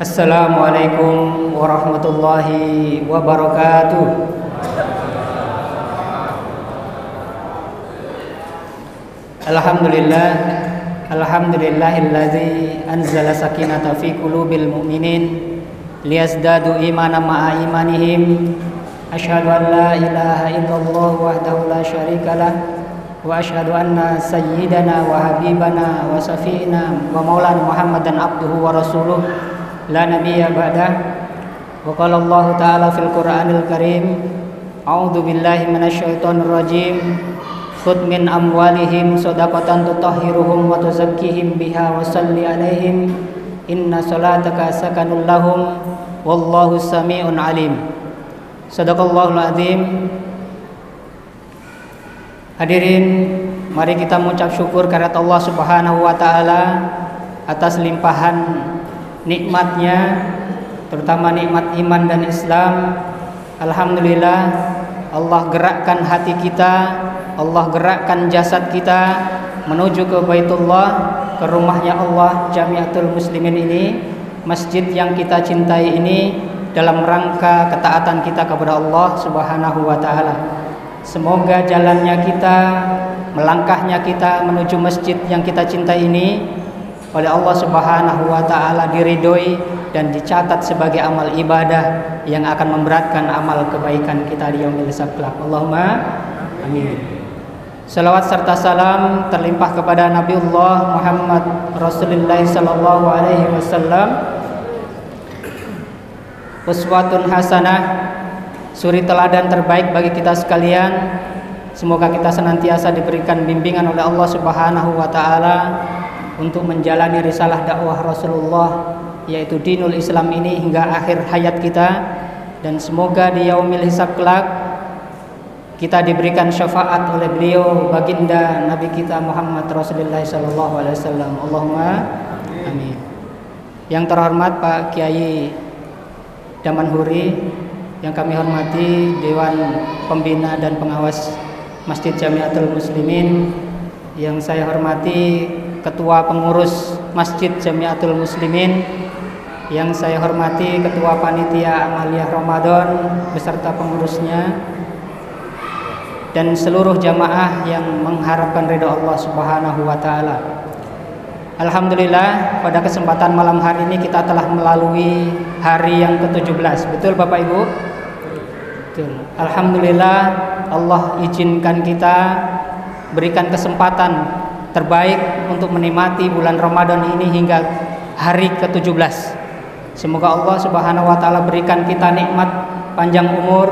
Assalamualaikum warahmatullahi wabarakatuh. Alhamdulillah, alhamdulillahilladzi anzala sakinata fi qulubil mu'minin liyazdadu imanan ma'a imanihim. Asyhadu an la ilaha illallah wahdahu la syarikalah wa asyhadu anna sayyidana wa habibana wa safiina wa maulana Muhammadan abduhu wa rasuluh la nabiyya ba'dah. Wa qala Allah ta'ala fil Qur'anil Karim, a'udzu billahi minasyaitonir rajim. Khudh min amwalihim shadaqatan tutahhiruhum wa tuzakkihim biha wa shalli 'alaihim inna salataka sakanul lahum wallahu samii'un 'alim. Shadaqallahul 'azim. Hadirin, mari kita mengucap syukur kehadirat Allah Subhanahu wa taala atas limpahan nikmatnya, terutama nikmat iman dan Islam. Alhamdulillah, Allah gerakkan hati kita, Allah gerakkan jasad kita menuju ke Baitullah, ke rumahnya Allah, Jamiatul Muslimin ini, masjid yang kita cintai ini, dalam rangka ketaatan kita kepada Allah Subhanahu wa taala. Semoga jalannya kita, melangkahnya kita menuju masjid yang kita cintai ini oleh Allah Subhanahu wa taala diridhoi dan dicatat sebagai amal ibadah yang akan memberatkan amal kebaikan kita di yaumil hisab kelak. Allahumma amin. Salawat serta salam terlimpah kepada Nabiullah Muhammad Rasulullah sallallahu alaihi wasallam, uswatun hasanah, suri teladan terbaik bagi kita sekalian. Semoga kita senantiasa diberikan bimbingan oleh Allah Subhanahu wa taala untuk menjalani risalah dakwah Rasulullah, yaitu dinul Islam ini hingga akhir hayat kita. Dan semoga di yaumil hisab kelak kita diberikan syafaat oleh beliau baginda Nabi kita Muhammad Rasulullah sallallahu alaihi wasallam. Allahumma amin. Yang terhormat Pak Kiai Damanhuri, yang kami hormati Dewan Pembina dan Pengawas Masjid Jamiatul Muslimin, yang saya hormati Ketua Pengurus Masjid Jamiatul Muslimin, yang saya hormati Ketua Panitia Amaliyah Ramadan beserta pengurusnya, dan seluruh jamaah yang mengharapkan ridha Allah Subhanahu wa taala. Alhamdulillah, pada kesempatan malam hari ini kita telah melalui hari yang ke-17. Betul Bapak Ibu? Betul. Alhamdulillah, Allah izinkan kita, berikan kesempatan terbaik untuk menikmati bulan Ramadan ini hingga hari ke-17. Semoga Allah Subhanahu wa taala berikan kita nikmat panjang umur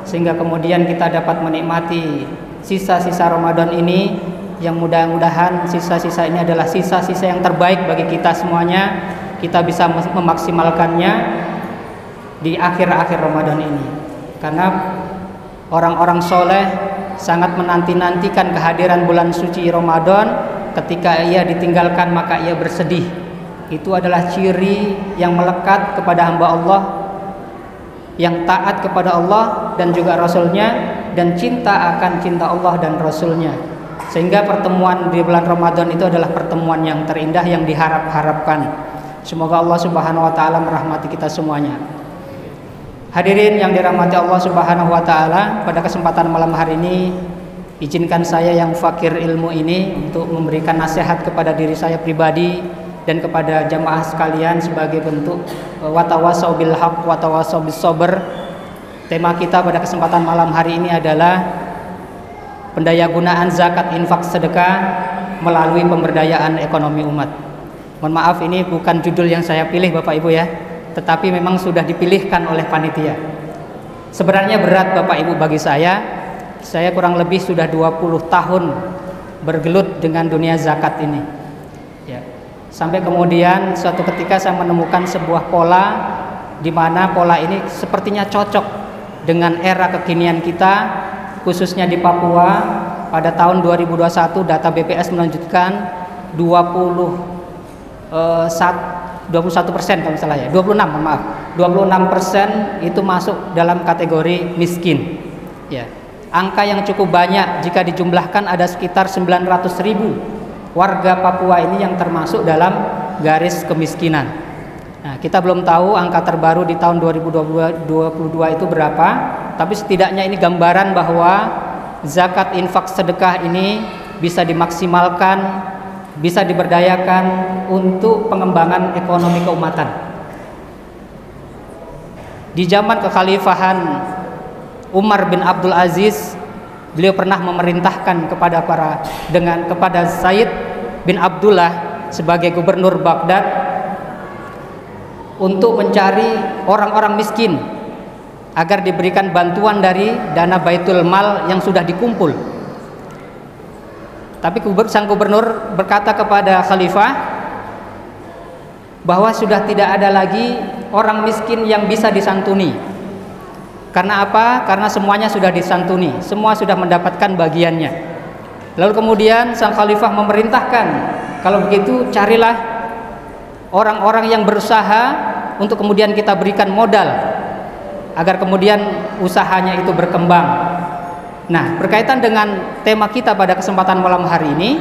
sehingga kemudian kita dapat menikmati sisa-sisa Ramadan ini, yang mudah-mudahan sisa-sisa ini adalah sisa-sisa yang terbaik bagi kita semuanya. Kita bisa memaksimalkannya di akhir-akhir Ramadan ini, karena orang-orang soleh sangat menanti-nantikan kehadiran bulan suci Ramadan. Ketika ia ditinggalkan maka ia bersedih. Itu adalah ciri yang melekat kepada hamba Allah yang taat kepada Allah dan juga Rasulnya, dan cinta akan cinta Allah dan Rasulnya, sehingga pertemuan di bulan Ramadan itu adalah pertemuan yang terindah yang diharap-harapkan. Semoga Allah Subhanahu wa taala merahmati kita semuanya. Hadirin yang dirahmati Allah Subhanahu wa taala, pada kesempatan malam hari ini izinkan saya yang fakir ilmu ini untuk memberikan nasihat kepada diri saya pribadi dan kepada jamaah sekalian sebagai bentuk watawasau bil haq watawasau bis sabr. Tema kita pada kesempatan malam hari ini adalah pendayagunaan zakat infak sedekah melalui pemberdayaan ekonomi umat. Mohon maaf, ini bukan judul yang saya pilih Bapak Ibu ya, tetapi memang sudah dipilihkan oleh panitia. Sebenarnya berat Bapak Ibu bagi saya kurang lebih sudah 20 tahun bergelut dengan dunia zakat ini ya. Sampai kemudian suatu ketika saya menemukan sebuah pola, di mana pola ini sepertinya cocok dengan era kekinian kita, khususnya di Papua. Pada tahun 2021 data BPS menunjukkan 21% kalau salah ya, 26% itu masuk dalam kategori miskin ya. Angka yang cukup banyak, jika dijumlahkan ada sekitar 900.000 warga Papua ini yang termasuk dalam garis kemiskinan. Nah, kita belum tahu angka terbaru di tahun 2022 itu berapa, tapi setidaknya ini gambaran bahwa zakat, infak, sedekah ini bisa dimaksimalkan, bisa diberdayakan untuk pengembangan ekonomi keumatan. Di zaman kekhalifahan Umar bin Abdul Aziz, beliau pernah memerintahkan kepada Said bin Abdullah sebagai gubernur Baghdad untuk mencari orang-orang miskin agar diberikan bantuan dari dana Baitul Mal yang sudah dikumpul. Tapi sang gubernur berkata kepada khalifah bahwa sudah tidak ada lagi orang miskin yang bisa disantuni. Karena apa? Karena semuanya sudah disantuni, semua sudah mendapatkan bagiannya. Lalu kemudian sang khalifah memerintahkan, kalau begitu carilah orang-orang yang berusaha untuk kemudian kita berikan modal agar kemudian usahanya itu berkembang. Nah, berkaitan dengan tema kita pada kesempatan malam hari ini,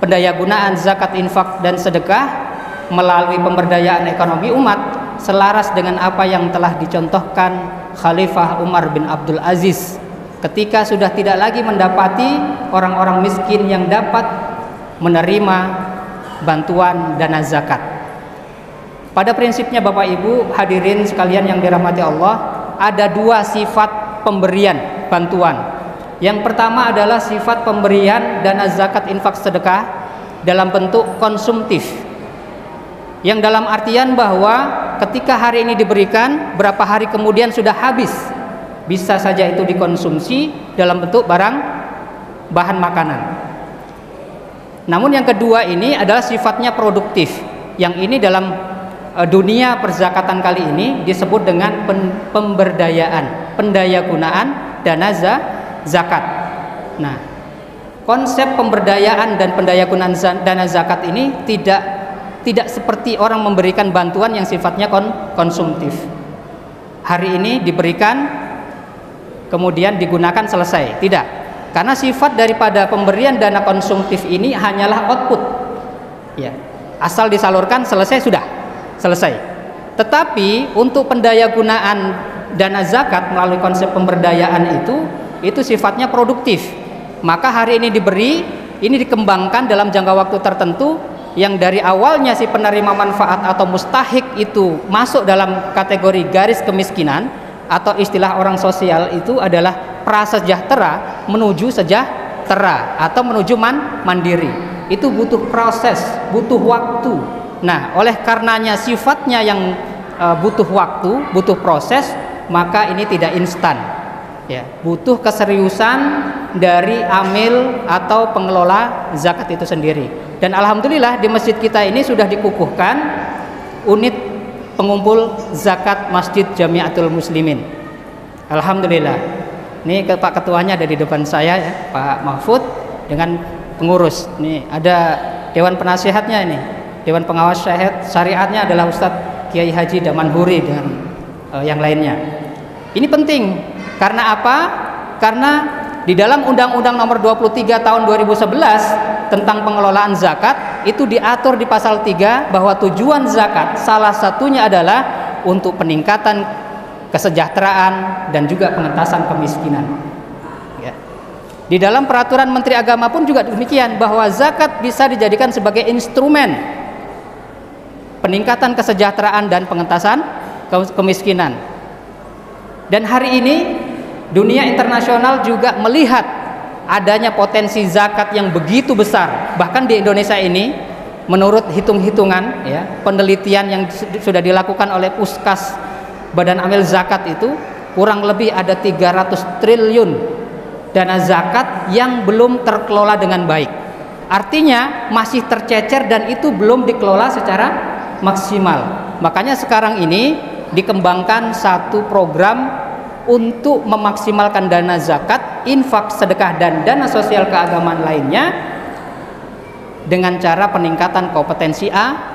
pendayagunaan zakat, infak, dan sedekah melalui pemberdayaan ekonomi umat, selaras dengan apa yang telah dicontohkan Khalifah Umar bin Abdul Aziz ketika sudah tidak lagi mendapati orang-orang miskin yang dapat menerima bantuan dana zakat. Pada prinsipnya Bapak Ibu hadirin sekalian yang dirahmati Allah, ada dua sifat pemberian bantuan. Yang pertama adalah sifat pemberian dana zakat, infak, sedekah dalam bentuk konsumtif, yang dalam artian bahwa ketika hari ini diberikan, berapa hari kemudian sudah habis. Bisa saja itu dikonsumsi dalam bentuk bahan makanan. Namun yang kedua ini adalah sifatnya produktif. Yang ini dalam dunia perzakatan kali ini disebut dengan pemberdayaan, pendayagunaan dana zakat. Nah, konsep pemberdayaan dan pendayagunaan dana zakat ini tidak seperti orang memberikan bantuan yang sifatnya konsumtif. Hari ini diberikan kemudian digunakan selesai. Tidak. Karena sifat daripada pemberian dana konsumtif ini hanyalah output. Ya. Asal disalurkan selesai. Tetapi untuk pendayagunaan dana zakat melalui konsep pemberdayaan itu sifatnya produktif. Maka hari ini diberi, ini dikembangkan dalam jangka waktu tertentu, yang dari awalnya si penerima manfaat atau mustahik itu masuk dalam kategori garis kemiskinan, atau istilah orang sosial itu adalah prasejahtera menuju sejahtera atau menuju mandiri. Itu butuh proses, butuh waktu. Nah, oleh karenanya sifatnya yang butuh waktu, butuh proses, maka ini tidak instan. Ya, butuh keseriusan dari amil atau pengelola zakat itu sendiri. Dan alhamdulillah di masjid kita ini sudah dikukuhkan unit pengumpul zakat Masjid Jamiatul Muslimin. Alhamdulillah. Ini Pak Ketuanya ada di depan saya ya, Pak Mahfud dengan pengurus. Nih ada dewan penasihatnya ini. Dewan pengawas syariatnya adalah Ustadz Kiai Haji Damanhuri dengan yang lainnya. Ini penting karena apa? Karena di dalam Undang-Undang Nomor 23 Tahun 2011 tentang pengelolaan zakat itu diatur di pasal 3 bahwa tujuan zakat salah satunya adalah untuk peningkatan kesejahteraan dan juga pengentasan kemiskinan. Ya. Di dalam peraturan Menteri Agama pun juga demikian, bahwa zakat bisa dijadikan sebagai instrumen peningkatan kesejahteraan dan pengentasan kemiskinan. Dan hari ini dunia internasional juga melihat adanya potensi zakat yang begitu besar. Bahkan di Indonesia ini menurut hitung-hitungan ya, penelitian yang sudah dilakukan oleh Puskas Badan Amil Zakat itu kurang lebih ada 300 triliun dana zakat yang belum terkelola dengan baik. Artinya masih tercecer dan itu belum dikelola secara maksimal. Makanya sekarang ini dikembangkan satu program untuk memaksimalkan dana zakat, infak, sedekah, dan dana sosial keagamaan lainnya dengan cara peningkatan kompetensi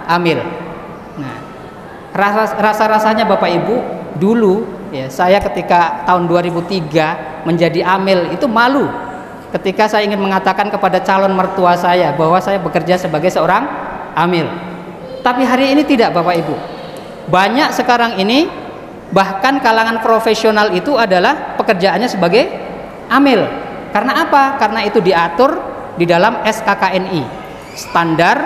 amil. Nah, rasa-rasanya Bapak Ibu, dulu ya, saya ketika tahun 2003 menjadi amil itu malu ketika saya ingin mengatakan kepada calon mertua saya bahwa saya bekerja sebagai seorang amil. Tapi hari ini tidak Bapak Ibu. Banyak sekarang ini bahkan kalangan profesional itu adalah pekerjaannya sebagai amil. Karena apa? Karena itu diatur di dalam SKKNI, Standar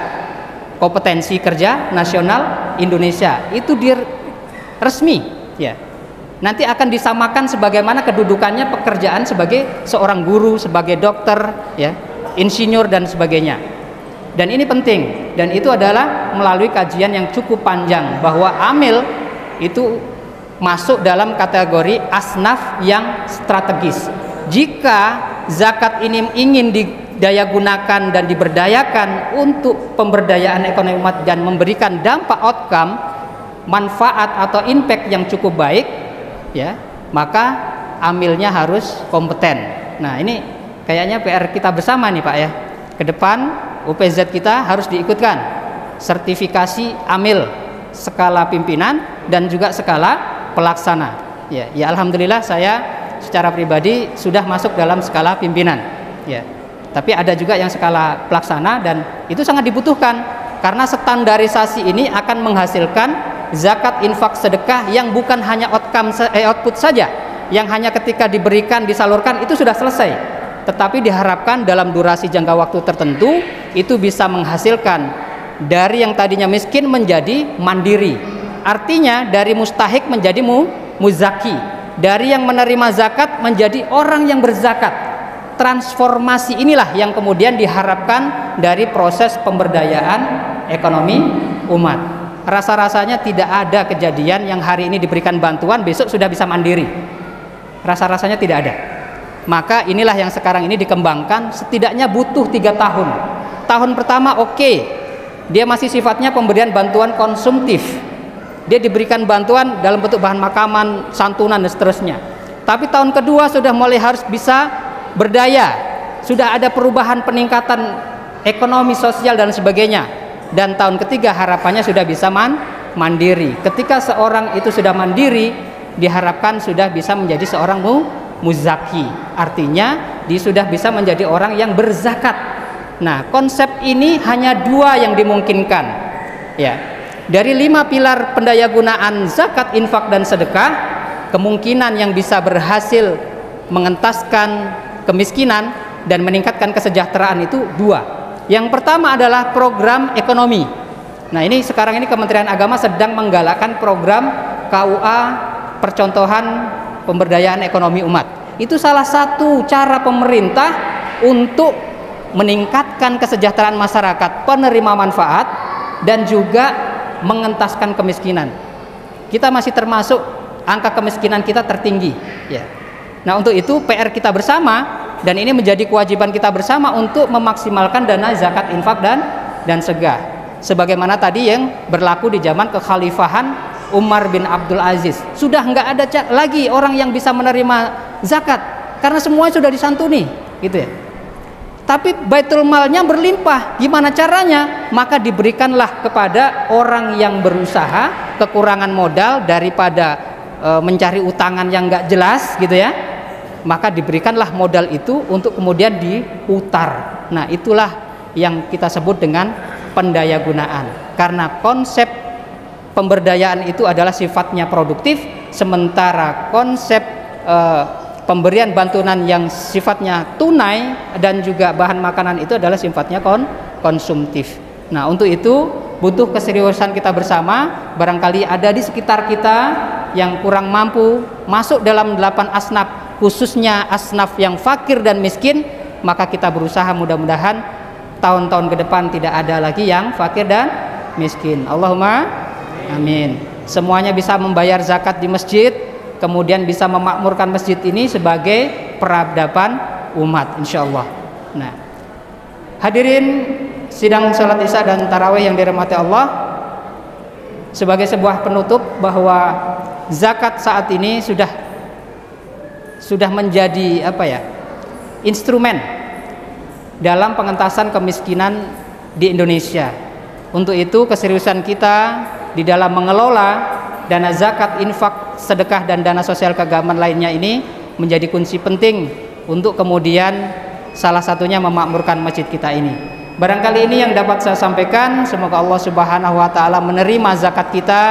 Kompetensi Kerja Nasional Indonesia. Itu resmi, ya. Nanti akan disamakan sebagaimana kedudukannya pekerjaan sebagai seorang guru, sebagai dokter, ya, insinyur dan sebagainya. Dan ini penting, dan itu adalah melalui kajian yang cukup panjang bahwa amil itu masuk dalam kategori asnaf yang strategis. Jika zakat ini ingin didaya gunakan dan diberdayakan untuk pemberdayaan ekonomi umat dan memberikan dampak outcome, manfaat atau impact yang cukup baik, ya, maka amilnya harus kompeten. Nah, ini kayaknya PR kita bersama nih Pak ya. Ke depan UPZ kita harus diikutkan sertifikasi amil skala pimpinan dan juga skala pelaksana. Ya, alhamdulillah saya secara pribadi sudah masuk dalam skala pimpinan. Ya. Tapi ada juga yang skala pelaksana dan itu sangat dibutuhkan karena standarisasi ini akan menghasilkan zakat, infak, sedekah yang bukan hanya output saja, yang hanya ketika diberikan, disalurkan itu sudah selesai, tetapi diharapkan dalam durasi jangka waktu tertentu itu bisa menghasilkan dari yang tadinya miskin menjadi mandiri. Artinya dari mustahik menjadi muzaki, dari yang menerima zakat menjadi orang yang berzakat. Transformasi inilah yang kemudian diharapkan dari proses pemberdayaan ekonomi umat. Rasa-rasanya tidak ada kejadian yang hari ini diberikan bantuan besok sudah bisa mandiri. Rasa-rasanya tidak ada. Maka inilah yang sekarang ini dikembangkan, setidaknya butuh 3 tahun. Tahun pertama oke, dia masih sifatnya pemberian bantuan konsumtif. Dia diberikan bantuan dalam bentuk bahan makanan, santunan dan seterusnya. Tapi tahun kedua sudah mulai harus bisa berdaya, sudah ada perubahan peningkatan ekonomi sosial dan sebagainya. Dan tahun ketiga harapannya sudah bisa mandiri. Ketika seorang itu sudah mandiri, diharapkan sudah bisa menjadi seorang muzaki. Artinya dia sudah bisa menjadi orang yang berzakat. Nah, konsep ini hanya 2 yang dimungkinkan. Ya. Dari 5 pilar pendayagunaan zakat, infak dan sedekah, kemungkinan yang bisa berhasil mengentaskan kemiskinan dan meningkatkan kesejahteraan itu 2. Yang pertama adalah program ekonomi. Nah, ini sekarang ini Kementerian Agama sedang menggalakkan program KUA percontohan pemberdayaan ekonomi umat. Itu salah satu cara pemerintah untuk meningkatkan kesejahteraan masyarakat penerima manfaat dan juga mengentaskan kemiskinan. Kita masih termasuk angka kemiskinan kita tertinggi, ya. Nah, untuk itu PR kita bersama dan ini menjadi kewajiban kita bersama untuk memaksimalkan dana zakat, infak dan sedekah. Sebagaimana tadi yang berlaku di zaman kekhalifahan Umar bin Abdul Aziz. Sudah nggak ada lagi orang yang bisa menerima zakat karena semuanya sudah disantuni, gitu ya. Tapi baitul malnya berlimpah. Gimana caranya? Maka diberikanlah kepada orang yang berusaha, kekurangan modal daripada mencari utangan yang nggak jelas, gitu ya. Maka diberikanlah modal itu untuk kemudian diputar. Nah, itulah yang kita sebut dengan pendayagunaan. Karena konsep pemberdayaan itu adalah sifatnya produktif, sementara konsep pemberian bantuan yang sifatnya tunai dan juga bahan makanan itu adalah sifatnya konsumtif. Nah, untuk itu butuh keseriusan kita bersama. Barangkali ada di sekitar kita yang kurang mampu masuk dalam 8 asnaf, khususnya asnaf yang fakir dan miskin, maka kita berusaha mudah-mudahan tahun-tahun ke depan tidak ada lagi yang fakir dan miskin. Allahumma amin. Semuanya bisa membayar zakat di masjid, kemudian bisa memakmurkan masjid ini sebagai peradaban umat, insyaallah. Nah, hadirin sidang salat isya dan tarawih yang dirahmati Allah, sebagai sebuah penutup bahwa zakat saat ini sudah menjadi instrumen dalam pengentasan kemiskinan di Indonesia. Untuk itu keseriusan kita di dalam mengelola dana zakat, infak, sedekah dan dana sosial keagamaan lainnya ini menjadi kunci penting untuk kemudian salah satunya memakmurkan masjid kita ini. Barangkali ini yang dapat saya sampaikan. Semoga Allah Subhanahu wa taala menerima zakat kita,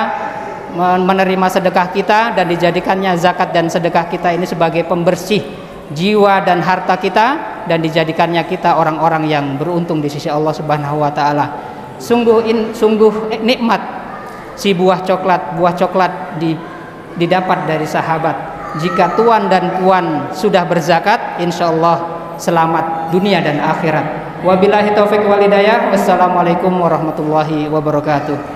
menerima sedekah kita dan dijadikannya zakat dan sedekah kita ini sebagai pembersih jiwa dan harta kita, dan dijadikannya kita orang-orang yang beruntung di sisi Allah Subhanahu wa taala. Sungguh nikmat si buah coklat didapat dari sahabat. Jika tuan dan puan sudah berzakat, insyaallah selamat dunia dan akhirat. Wabillahi taufik wal hidayah. Wassalamualaikum warahmatullahi wabarakatuh.